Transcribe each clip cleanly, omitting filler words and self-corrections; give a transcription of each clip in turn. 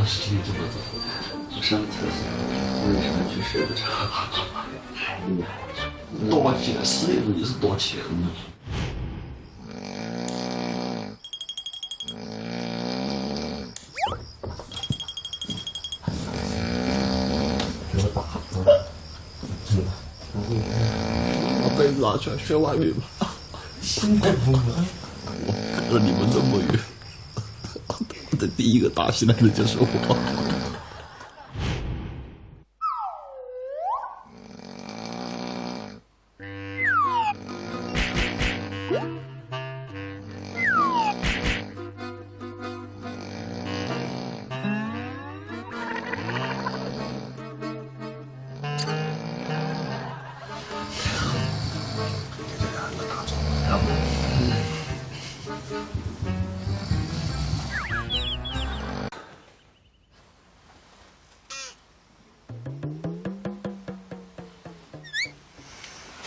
事情怎么做？我上厕所，为什么去睡不着？太厉害了！多见事业也是多钱呢。给我打了，把被子拿出来睡外面吧。辛苦了，我隔着你们这么远。我的第一个打醒来的就是我。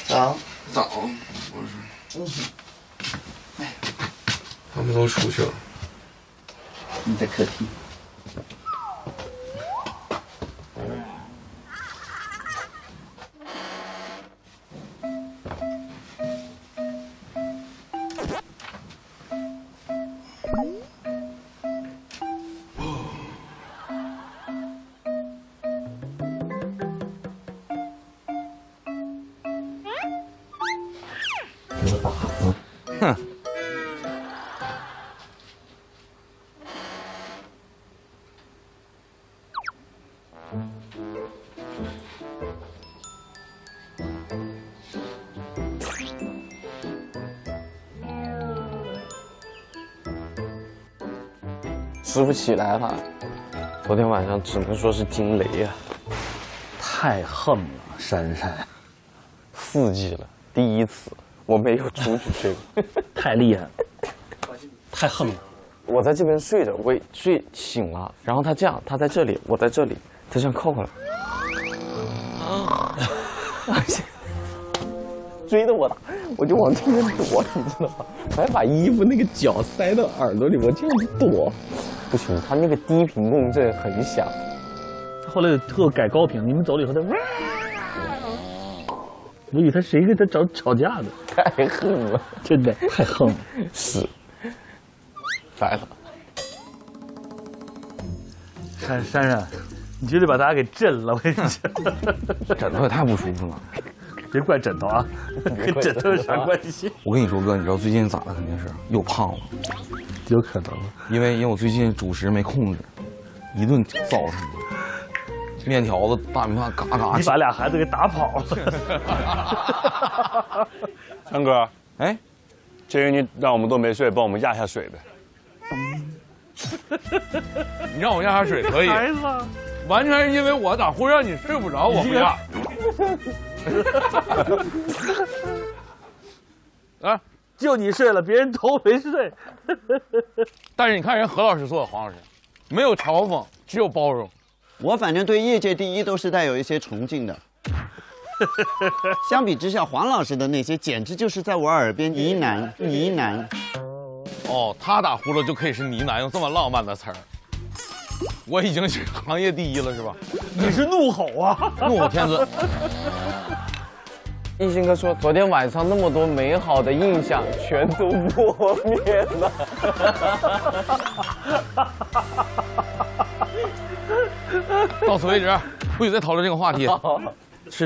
早，早，我说，他们都出去了。你在客厅。给我打了！哼。师傅起来了，昨天晚上只能说是惊雷啊！太横了，珊珊4季了，第一次我没有出去睡过，太厉害了，太横了。我在这边睡着，我睡醒了，然后他这样，他在这里，我在这里，他这样靠过来，追着我打，我就往这边躲，你知道吗？我还把衣服那个脚塞到耳朵里，我这样子躲。不行，他那个低频共振很响。后来特改高频，你们走了以后他，我以为他谁跟他吵架的，太横了，真的太横了。是，来了，珊珊，你绝对把大家给震了，我跟你讲。枕头也太不舒服了，别怪枕头啊，跟枕头有啥关系？我跟你说哥，你知道最近咋的？肯定是又胖了，有可能，因为我最近主食没控制，一顿糟蹋，面条子、大米饭嘎嘎。你把俩孩子给打跑了。强哥，哎，鉴于你让我们都没睡，帮我们压下水呗。你让我压下水可以，孩子，完全是因为我打呼让你睡不着，我不压。啊，就你睡了，别人都没睡。但是你看人何老师做的，黄老师，没有嘲讽，只有包容。我反正对业界第一都是带有一些崇敬的。相比之下，黄老师的那些简直就是在我耳边呢喃。哦，他打呼噜就可以是呢喃，用这么浪漫的词儿。我已经是行业第一了，是吧？你是怒吼啊！怒吼天尊。一心哥说，昨天晚上那么多美好的印象全都破灭了。到此为止，不许再讨论这个话题。